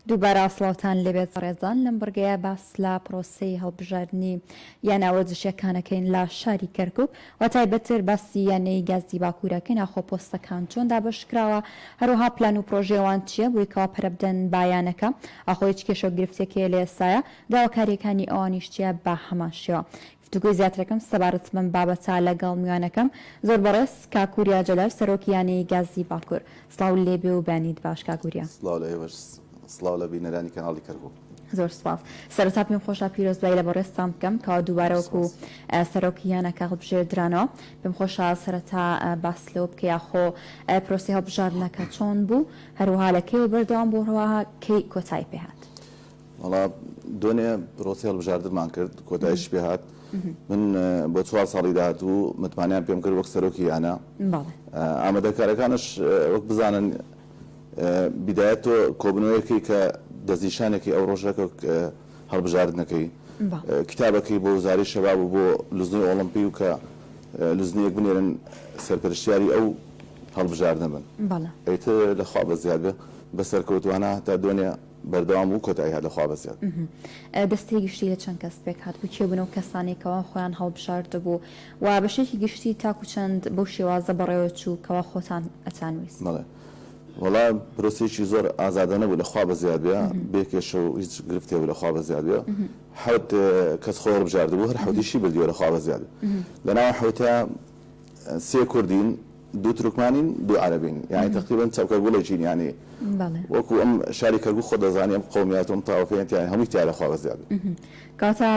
دووبارە ئاسڵاوتان لەبێت ڕێزان لەم بڕگەیە باس لە پرۆسەی هەڵبژاردننی یانە وەرزشیەکانەکەین لە شاری کەرکووک و تایبەتر باسی یانەی گازی باکوورەکەی ناخۆ پۆستەکان چۆن دابەشکراوە هەروها پلان و پرۆژێوان چییە بۆیکەوە پەرەبدەن بایانەکە ئەخۆی کێشە گرفتێکی لە ئێستاە داواکاریەکانی ئەوانیش چیە بە هەمان شێوە گفتوگوی زیاترەکەم سەبارەت من بابەتە لەگەڵ میوانەکەم زۆر بەڕێز کاکووریا جەلال سەرۆکیانەی گازی باکوور سڵاو لێبێ و بانیت باش کاکووریا سڵاو لە بینەرانی کەناڵی کەرکووک. زۆر سپاس. سەرەتا پێم خۆشە پیرۆزبای لە بەڕێستان بکەم کەوا دووبارەوەکو سەرۆکیانەکە هەڵبژێردرانەوە پێم خۆشە سەرەتا باس لەوە بکە یاخۆ پرۆسی هەڵبژاردنەکە چۆن بوو هەروها لە کێوە بەردەوام بووەوە کەی کۆتایی پێهات. وڵا دوێنێ پرۆسی هەڵبژاردنمان کرد کۆتاییش پێهات. من بۆ 4 ساڵی داهاتوو متمانیان پێم کرد وەک سەرۆکیانە ئامادەکارەکانش وەک بزانن بدایەت تۆ کۆبنەوەیەکی کە دەستنیشانێکی ئەو ڕۆژەکە هەڵبژاردنەکەی کتابەکەی بۆ وزاری شەباب و بۆ لوزنەی ئۆڵمپی و کە لوزنەیەک بنێرن سەرپەرشتیاری ئەو هەڵبژاردنە بن ئەیتر لەخوا بە زیادە بەسەرکەوتوانە تا دوێنێ بەردەوام و کۆتایی هات لەخوا بە زیاد. دەستەی گشتی لە چەند کەس پێک هات بوو کێ بنەوە کەسانێکەوە خۆیان هەڵبژاردە بوو و بەشێکی گشتی تاکو چەند بەو شێوازە بەڕێوە چوو کەوا خۆتان ئەتانویست. وڵا پرۆسێکی زۆر ئازادە نەبوو لەخوا بە زیاد بێ بێکێشە و هیچ گرفتێ بوو لەخوا بە زیاد بێ حوت کەس خۆی هەڵبژاردە بوو هەر حوتیشی بردیوە لەخوا بە زیاد لەناو حوتە 3 کوردین 2 تورکمانین 2 عەرەبین یعنی تقریبا چەوکەرگوڵێکین یعنی وەکو ئەم شاری کەرکووک خۆ دەزانێ ئەم قەومیات و ئەم تاوەفێنێت یعنی هەمووی تیا لەخوا بە زیاد کاتە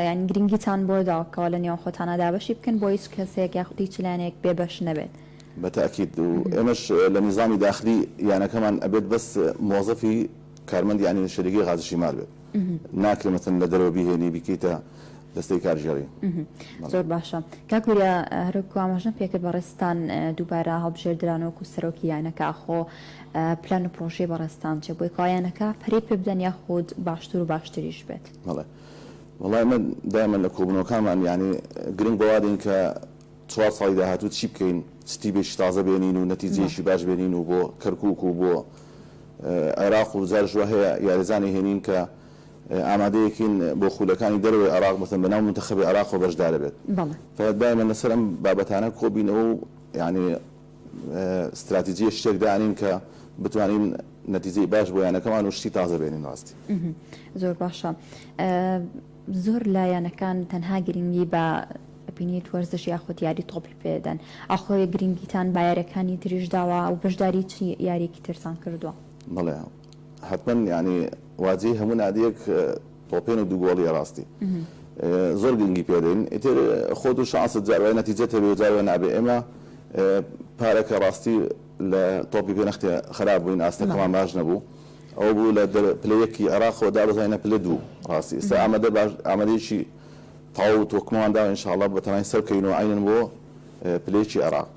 یعنی گرنگیتان بۆ داوەکەوە لە نێوان خۆتانە دابەشی بکەن بۆ هیچ کەسێک یاخودی چلانێک بێبەش نەبێت. بتأكيد وإمش لنظام داخلي يعني كمان أبد بس موظفي كارمند يعني شركة غاز الشمال بيت ناكل مثلا لدرو به يعني بكيتا دستيكار جري. زۆر باشە کاکووریا هەرکو ئاماژەم پێکرد بەڕێستان دووبارە هەڵبژێردرانەوەکو سەرۆکیانەکە ئەخۆ پلان و پرۆژەی بەڕێستان چێ بۆی کۆیانەکە پەرەی پێ بدەن یاخود باشتر و باشتریش بێت. والله من دائما لە کۆبنەوەکانمان يعني گرنگ بەوادین کە 4 ساڵی داهاتوو چی بکەین ستی بێشی تازە بێنین و نەتیجەیەشی باش بێنین و بۆ کەرکووک و بۆ عێراق و زارژوە هەیە یاریزانی هێنین کە ئامادەیەکین بۆ خولەکانی دەروی عێراق مثلا بەناو منتەخەبی عێراق و بەشدارە بێت دائما لەسەر ئەم بابەتانە کۆبینەوە و یعنی استراتیجیە شتێک دانین کە بتوانین نەتیجەی باش بۆ یانەکەمان و شتی تازە بێنین ڕاستی. زۆر باشە زۆر لایەنەکان تەنها گرنگی بە بینیت وەرزش یاخود یاری تۆپی پێدەن ئەخۆی گرنگیتان بایارەکانی تریش داوە و بەشداری چی یاریکی ترسان کردووە. بەڵێ حتمما ینی واجهی هەموو نادیەک تۆپێن و دووگۆڵی ڕاستی زۆر گرنگی پێدەین ئیتر خۆت و شانست جاروای نەتیجەتە بێ جاروای نابێ ئێمە پارەکە ڕاستی لە تۆپی پێ نەختێ خراپ بووین ئاستەکەمان باش نەبوو ئەو بوو لە پلەیەکی عێراقەوە دابزانینە پلە 2 ڕاستی ئێستا ئامادەیەکی تاو توکمان دا انشاءالله بتوانین سر کینو عینن بو پلیچی عراق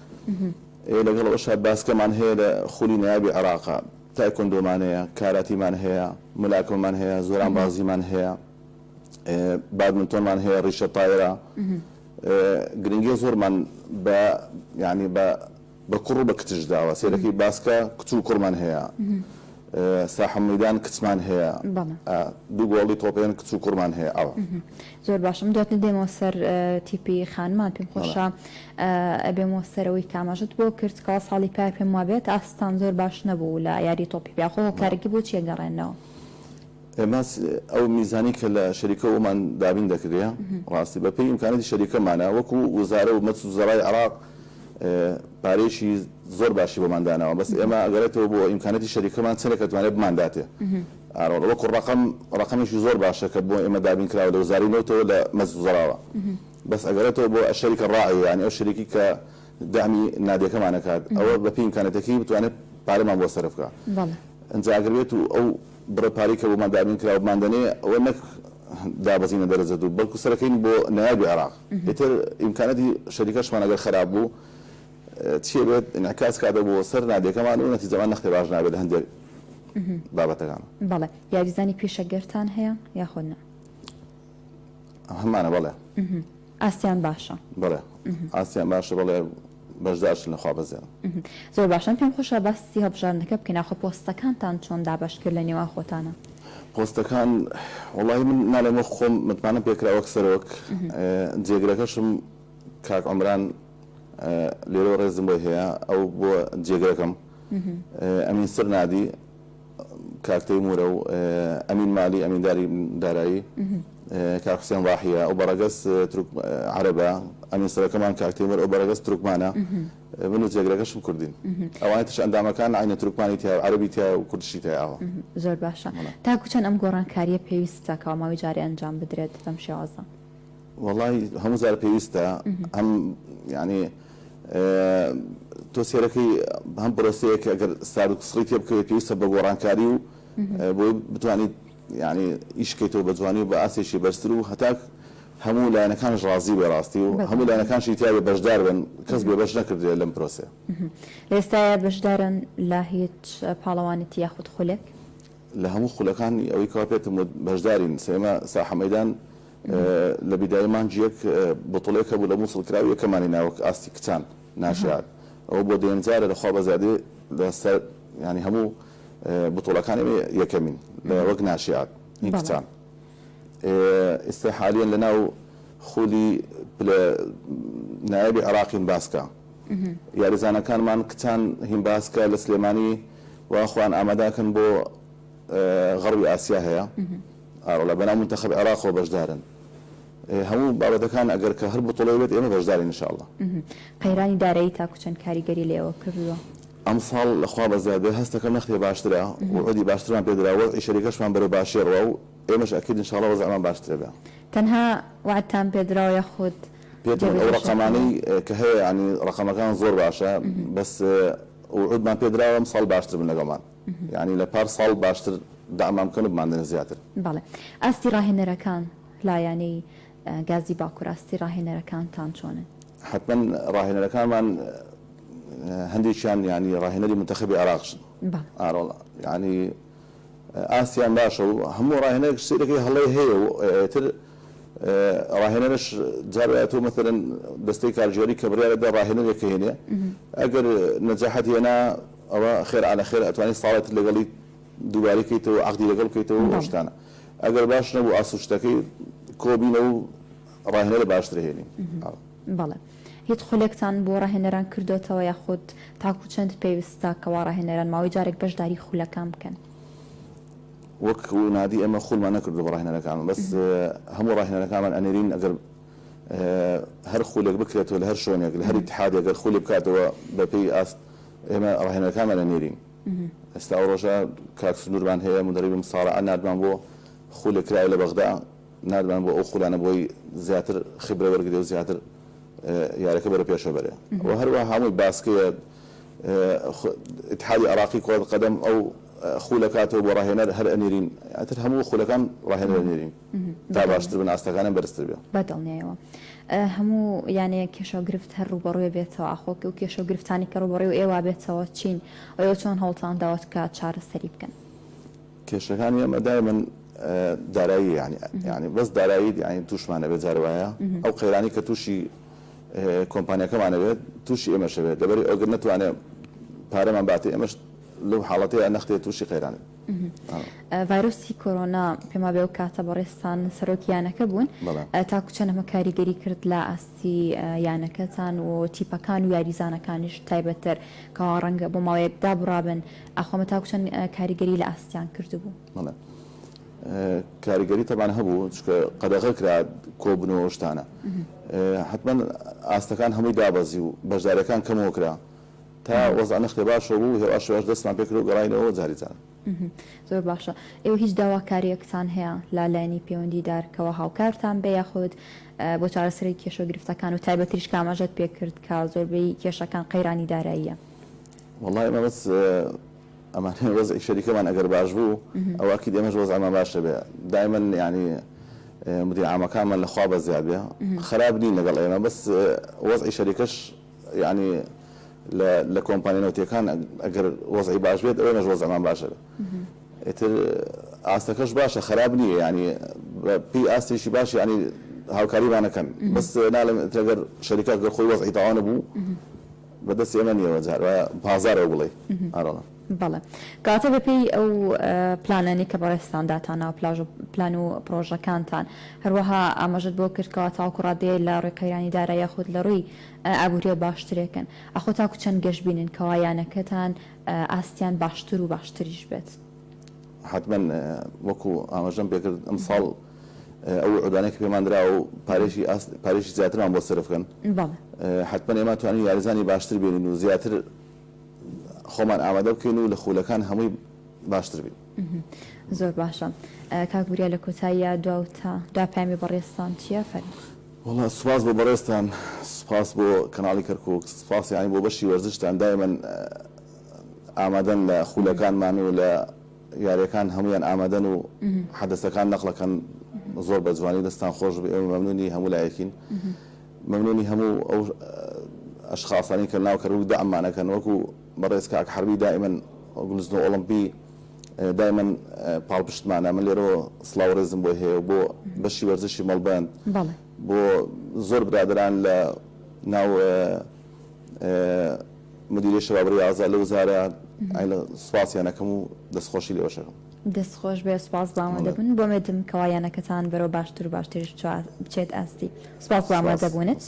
لەگەڵ ئەوەش باسکەمان هەیە لە خولی نایابی عێراقا تایکۆندۆمان هەیە کاراتیمان هەیە ملاکمەمان هەیە زۆران بازیمان هەیە بادمنتۆنمان هەیە ڕیشە تایرە گرنگی زۆرمان بە یعنی بە کوڕ و بە کتژ داوە سێرەکەی باسکە کچ و کوڕمان هەیە ساحە مەیدان کچمان هەیە دوو گۆڵی تۆپیان کچ و کوڕمان هەیە ئەوە زۆر باشم دواتن دێمەوە سەر تیپی خانمان پێم خۆشە ئەبێمەوە سەرەوەی کاماژت بۆ کرد کە ساڵی پای پێم وابێت ئاستان زۆر باش نەبوو لە یاری تۆپی پیاخۆ کارێکی بۆ چیە گەڕێنەوە ئێمە ئەو میزانی کە لە شەریکەوەمان دابین دەکرێ ڕاستی بە پێی ئیمکانەتی شەریکەمانە وەکو وزارە و مەچ وزەرای عێراق پارێکی زۆر باشی بۆماندانەوە بەس ئێمە ئەگەرێتەوە بۆ ئیمکانەتی شەریکەمان چەندێک دەتوانێت بمانداتێ وەکو ڕقەمێکی زۆر باشە کە بۆ ئێمە دابین کراوە لە وزارینەوەتەوە لە مەچ وزەراوە بەس ئەگەرێتەوە بۆ شەریکە ڕاعی ینی ئەو شەریکی کە دامی نادیەکەمانەکات ئەوە بە پێی ئیمکانەتەکەی بتوانێت پارەمان بۆ سەرف بکات ئەنجا ئەگەر و ئەو بڕە پارەی کە بۆمان دابین کراوە بماندنێ ئەوە نەک دابەزینە دەرەجەت و بەڵکو سەرەکەین بۆ نایابی عێراق ئیتر ئیمکانەتی شەریکەشمان ئەگەر خراپ بوو چی بێت انعکاس کاتە بۆ سەر نادیەکەمان و نەتیجەمان نەخێ باش نابێت هەندێک بابەتەکان. بەڵێ یاریزانی پێشەگەرتان هەیە یاخۆ نە؟ هەمانە بەڵێ ئاسیان باشە. بەڵێ ئاسیان باشە بەڵێ بەشدارش لە خوا بەزیێن. زۆر باشن پێم خۆشە بەستی هەڵبژاردنەکە بکەین ئاخۆ پۆستەکانتان چۆن دابەش کرد لە نێوان خۆتانە؟ پۆستەکان وڵی من نالێمە خۆم متمانە پێکراوە سەرۆک جێگرەکەشم کاک عمران لێرە ڕێزم بۆ هەیە ئەو بۆ جێگرەکەم ئەمین سەر نادی کاک تەیمورە و ئەمین مالی ئەمینداری دارایی کاک حوسێن ڕاحیە ئەو بەڕەگەس عەرەبە ئەمین سەرەکەمان کاک تەیمور ئەو بەڕەگەس تورکمانە من و جێگرەکەشم کوردین ئەوانە تش ئەندامەکان عینە تورکمانی تیا عەرەبی تیا و کوردشی تیاوە. زۆر باشە تاکو چەند ئەم گۆڕانکاریە پێویستە کە ماوەی جارێ ئەنجام بدرێت بەم شێوازە؟ وڵی هەموو جار پێویستە هەم ینی تۆ سێرەکەی هەم پرۆسەیەک ئەگەر سار و قسڵی تێ بکەوێت پێویستە بە گۆڕانکاری و بۆی بتوانیت ینی ئیشکەیتەوە بە جوانی و بە ئاسێکی بەرزتر و هەتاک هەموو لایەنەکانش ڕازی بێ ڕاستی و هەموو لایەنەکانشی تیا بێ بەشدار بن کەس بێ بەش نەکردێت لەم پرۆسەیە. ئێستاە بەشدارن لە هیچ پاڵەوانێتی یاخود خولێک؟ لە هەموو خولەکانی ئەوەی کەوا پێێتم بەشدارین سێمە ساحە مەیدان لە بیدایەمان جیەک بۆتڵێکە بوو لە مووسڵ کراوی یەکەمانی ناوەک ئاستی کچان ناشیات ئەو بۆ دێنجارە لەخوا بەزادێ لەسەر ینی هەموو بتۆڵەکانی یەکەمین لە وەک ناشیات این کچان. ئێستا حالیان لە ناو خولی نایبی عێراقین باسکە یاریزانەکانمان کچان هین باسکە لە سلێمانی واخوان ئامادەکەن بۆ غەڕبی ئاسیا هەیە ئاڕۆڵە بەناو منتەخەب عێراقەوە بەشدارن هەموو بابەتەکان ئەگەر کە هەر بتۆڵی بێت ئێمە بەشدارین ئینشاءڵڵا. قەیرانی دارایی تاکو چەند کاریگەری لێەوە کردووە؟ ئەم ساڵ لەخوا بەزیادێ هەستەکە نەختی باشترە وعودی باشترمان پێدراوە ئیشەریکەشمان بەرە باشێڕەوە و ئێمەش ئەکید ئینشاءڵڵا وەزعمان باشترە بێ. تەنها وعدتان پێدراوە یاخود پێتون ئەو ڕقەمانەی کە هەیە ینی ڕقەمەکان زۆر باشە بەس وعودمان پێدراوە ئەم ساڵ باشتر بن لەگەڵمان ینی لە پار ساڵ باشتر دامام بکەن و بماندنە زیاتر. بەڵێ ئاستی ڕاهێنەرەکان لایەنەی گازی باکوور ئاستی ڕاهێنەرەکانتان چۆنن؟ حتمما ڕاهێنەرەکانمان هەندێکیان ینی ڕاهێنەری منتەخەبی عێراقشن ئاڕۆڵە ینی ئاسیان باشە و هەموو ڕاهێنەرێک سیرەکەی هەڵەی هەیە و تر ڕاهێنەرش جارێت و مەثەلەن دەستەی کارژێری کە بڕیارەدا ڕاهێنەرێکە هێنێ ئەگەر نەجاحەت هێنا ئەوە خێر عەلە خێر ئەتوانێت ساڵێت لەگەڵی دووبارەی کەیتەوە عەقدی لەگەڵ بکەیتەوە و شتانە ئەگەر باش نەبوو ئاسوشتەکەی کۆبینە و ڕاهێنەرە باشتر هێنین. بەڵێ هیچ خولێکتان بۆ ڕاهێنەران کردوتەوە یاخود تاکو چەند پێویستە کەوا ڕاهێنەران ماوەی جارێک بەشداری خولەکان بکەن؟ وەک نادی ئەمە خولمان نەکردو بە ڕاهێنەرەکان بەس هەموو ڕاهێنەرەکانمان ئەنێرین ئەگەر هەر خولێک بکرێتەوە لە هەر شوێنێک لە هەر اتحاد ئەگەر خولی بکاتەوە بەپێی ئاست ئێمە ڕاهێنەرەکانمان ئەنێرین. ئێستا ئەو ڕۆژە کاک سنوورمان هەیە مدەریبم ساڵە نردمان بۆ خولێک کرای لە بەغدا نردمان بۆ ئەو خولانە بۆی زیاتر خبرە وەرگرێ و زیاتر یارەکە بەرە پێشە بەرێ و هەروە هەمووی باسکەیە اتحادی عێراقی کۆڵ قەدەم ئەو خولەکاتەوە بۆ ڕاهێنەر هەر ئەنێرین ئەتر هەموو خولەکان ڕاهێنەر ئەنێرین تا باشتر بن ئاستەکانیان بەرزتر بێ. بەدڵنیەوە هەموو یانەیە کێشەگرفت هەر ڕوبەڕوێ بێتەوە ئاخۆکە و کێشەگرفتانی کە ڕوبەڕێ و ئێوە بێتەوە چین ئەوە چۆن هەوڵتان داوت کە چارەسەری بکەن؟ کێشەکانی ئەمە دایمەن دارایی ینی بەس دارایی ینی تووشمانە بێت جارەوایە ئەو قەیرانی کە تووشی کۆمپانیەکەمانە بێت تووشی ئێمەشە بێت لەبەری ئەوگەر نەتوانێت پارەمان باتی ئێمەش لەو حاڵەتەیە نەختێت تووشی قەیرانێت. ڤایرۆسی کۆرۆنا پێما بێ و کاتە بەڕێستان سەرۆکیانەکە بوون تاکو چەندەمە کاریگەری کرد لە ئاستی یانەکەتان و تیپەکان و یاریزانەکانیش تایبەتر کەوا ڕەنگە بۆ ماوەیەکدا بڕابن ئاخۆمە تاکو چەند کاریگەری لە ئاستیان کردبوو؟ کاریگەری تەبان هەبوو چکە قەدەغە کرا کۆبنەوە شتانە حتمما ئاستەکان هەمووی دابەزی و بەشداریەکان کەمەوە کرا تا وەزع نەختی باشە بوو هێواشەوەش دەستمان پێ کرد و گەڕاینەوە جاریجان. زۆر باشە ئێوە هیچ داواکاریەکتان هەیە لالایەنی پەیوەندیدار کەەوە هاوکارتان بێ یاخود بۆ چارەسەری کێشەگرفتەکان و تایبەتریش کاماژەت پێ کرد کە زۆربەی کێشەکان قەیرانی داراییە؟ وەڵای ئەمە بەس ئەمانە وەزعی شەریکەمان ئەگەر باش بوو ئەوەکی دێمەش وەزعمان باشە بێ دایمەن ینی مدیر عامەکانمان لەخوا بە زیاد بێ خراپ نین لەگەڵ ئێمە بەس وەزعی شەریکەش ینی لە کۆمپانیا نەوتیەکان ئەگەر وەزعی باش بێت ئەوێنەش وەزعمان باشە بێ ئیتر ئاستەکەش باشە خراپ نییە ینی پێی ئاستێکی باش ینی هاوکاریمانەکەن بەس ناڵێم ئەگەر شەریکە گەر خۆی وەزعی تاوانە بوو بەدەست ئێمە نیەوە جار بازارەوە بڵێ ئاڕڵە بەڵێ کاتە بەپێی ئەو پلانانی کە بەڕێستانداتانە پلان و پرۆژەکانتان هەروەها ئاماژت بۆ کردکەوە تاوکو ڕادەیە لە ڕێی قەیرانی دارایی یاخود لە ڕووی ئابووریە باشترێکن ئەخۆ تاکو چەند گەشت بینن کەوایانەکەتان ئاستیان باشتر و باشتریش بێت حتمما وەکو ئاماژەم پێکرد ئەم ساڵ ئەو عودانێک پێمانرا و پارێشی زیاترمان بۆ سرفکەن حتمما ئێمە توانین یاریزانی باشتر بێنین و زیاتر خۆمان ئامادە بکەین و لە خولەکان هەمووی باشتر بین زۆر باشە کاکبوریە لە کۆتاییە دوا پامی بەڕێستان چییە فەرمی وڵا سوپاس بۆ بەڕێستان سوپاس بۆ کەناڵی کەرکووک سوپاس یانی بۆ بەشی وەرزشتان دایمەن ئامادەن لە خولەکانمان و لە یاریەکان هەمویان ئامادەن و حەدەسەکان نەقڵەکەن زۆر بە جوانی دەستان خۆش بێ ئێمە مەمنونی هەموو لایەکین مەمنونی هەموو ئەو ئەشخاصانی کە ناو کەرکووک دەعمانەکەن وەکو بەڕێز کاک حەربی دائیمەن گلزنۆ ئۆڵمپی دائیمەن پاڵپشتمانە من لێرەوە سڵاو ڕێزم بۆ هەیە بۆ بەشی وەرزشی مەڵبەند بۆ زۆر برادران لە ناو مدیری شەوابڕی ئازاد لە وزارە سوپاسیانەکەم و دەستخۆشی لێوەشەکەم دەستخۆش بێ سوپاس بڵاوە دەبوون بۆ مێدم کەوایانەکەتان بەرەو باشتر و باشتریش بچێت ئاستی سوپاس بڵاوە دەبوونێت